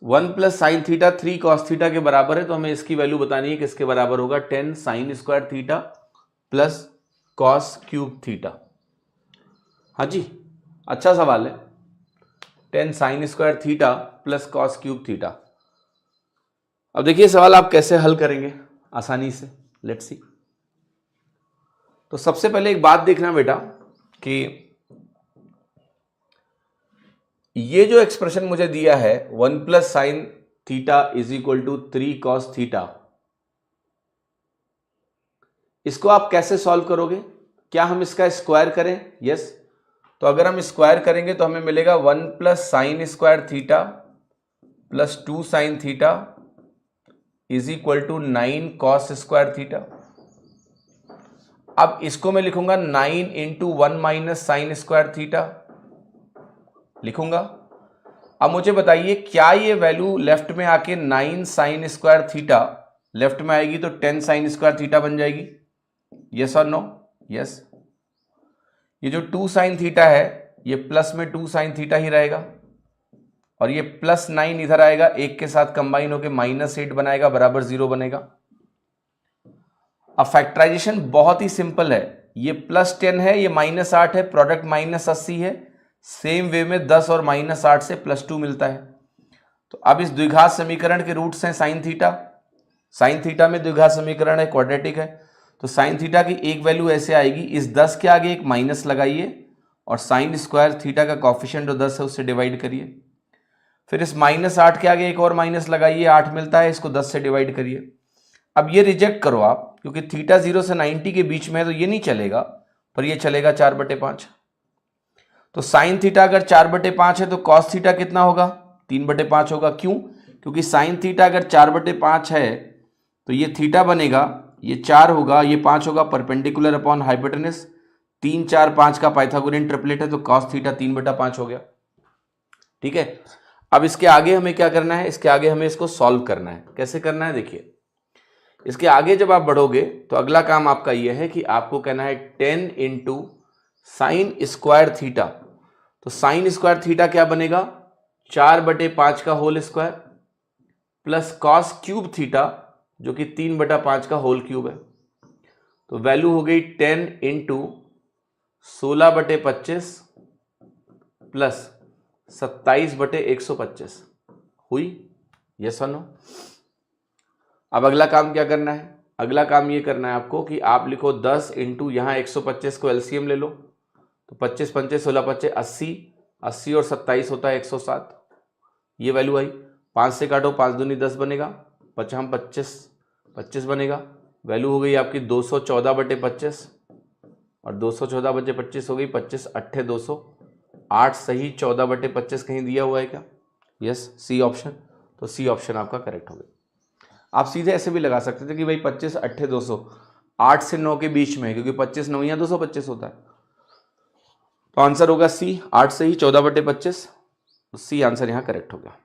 1 plus sine theta 3 cos theta के बराबर है, तो हमें इसकी वैल्यू बतानी है किसके बराबर होगा, 10 sign square theta plus cos cube theta. हाँ जी, अच्छा सवाल है, 10 sign square theta plus cos cube theta. अब देखिए सवाल आप कैसे हल करेंगे आसानी से, लेट्स सी। तो सबसे पहले एक बात देखना बेटा कि ये जो एक्सप्रेशन मुझे दिया है 1 plus sine theta is equal to 3 cos theta, इसको आप कैसे सॉल्व करोगे? क्या हम इसका स्क्वायर करें? यस। तो अगर हम स्क्वायर करेंगे तो हमें मिलेगा 1 plus sine square theta plus 2 sine theta is equal to 9 cos square theta. अब इसको मैं लिखूंगा 9 into 1 minus sine square theta लिखूंगा। अब मुझे बताइए क्या ये वैल्यू लेफ्ट में आके 9 साइन स्क्वायर थीटा लेफ्ट में आएगी तो 10 साइन स्क्वायर थीटा बन जाएगी? यस और नो? यस। ये जो 2 साइन थीटा है ये प्लस में 2 साइन थीटा ही रहेगा, और ये प्लस 9 इधर आएगा, एक के साथ कंबाइन होकर -8 बनाएगा, बराबर 0 बनेगा। अब फैक्टराइजेशन बहुत ही सिंपल है, ये +10 है, ये -8 है, प्रोडक्ट -80 है। सेम वे में 10 और -8 से +2 मिलता है। तो अब इस द्विघात समीकरण के रूट्स हैं साइन थीटा, साइन थीटा में द्विघात समीकरण है, क्वाड्रेटिक है, तो साइन थीटा की एक वैल्यू ऐसे आएगी, इस 10 के आगे एक माइनस लगाइए और साइन स्क्वायर थीटा का कॉफिशिएंट जो 10 है उससे डिवाइड करिए, फिर इस -8 के आगे एक और माइनस लगाइए, 8 मिलता है, इसको 10 से डिवाइड करिए। अब ये रिजेक्ट करो आप, क्योंकि थीटा 0 से 90 के बीच में है तो ये नहीं चलेगा, पर ये चलेगा 4/5। तो साइन थीटा अगर 4/5 है तो कॉस थीटा कितना होगा? 3/5 होगा। क्यों? क्योंकि साइन थीटा अगर 4/5 है तो ये थीटा बनेगा, ये 4 होगा, ये 5 होगा, परपेंडिकुलर अपॉन हाइपोटेनस, 3 4 5 का पाइथागोरियन ट्रिपलेट है, तो कॉस थीटा 3/5 हो गया। ठीक है, अब इसके आगे हमें क्या करना है? इसके आगे हमें इसको सॉल्व करना है। कैसे करना है? देखिए, इसके आगे जब आप बढ़ोगे तो अगला काम आपका यह है कि आपको कहना है 10 इंटू साइन स्क्वायर थीटा। तो साइन स्क्वायर थीटा क्या बनेगा? 4/5 का whole square plus cos cube theta जो कि 3/5 का होल क्यूब है। तो वैल्यू हो गई 10 इंटू 16/25 प्लस 27/125 हुई। यस और नो? अब अगला काम क्या करना है? अगला काम ये करना है आपको कि आप लिखो 10 इंटू यहाँ 125 को एलसीएम ले लो, तो 25 25 16 25 80, 80 और 27 होता है 107। ये वैल्यू आई, 5 से काटो, 5 दूनी 10 बनेगा, 25 25 बनेगा। वैल्यू हो गई आपकी 214/25 और 214/25 हो गई 25 8 200, 8 सही 14/25 कहीं दिया हुआ है क्या? Yes, C option. तो सी ऑप्शन आपका करेक्ट हो गया। आप सीधे ऐसे भी लगा सकते थे कि भाई 25 8 200, 8 से 9 के बीच में है, क्योंकि 25 9 या 225 होता है। तो आंसर होगा सी, 8 से ही 14/25, सी आंसर यहाँ करेक्ट हो गया।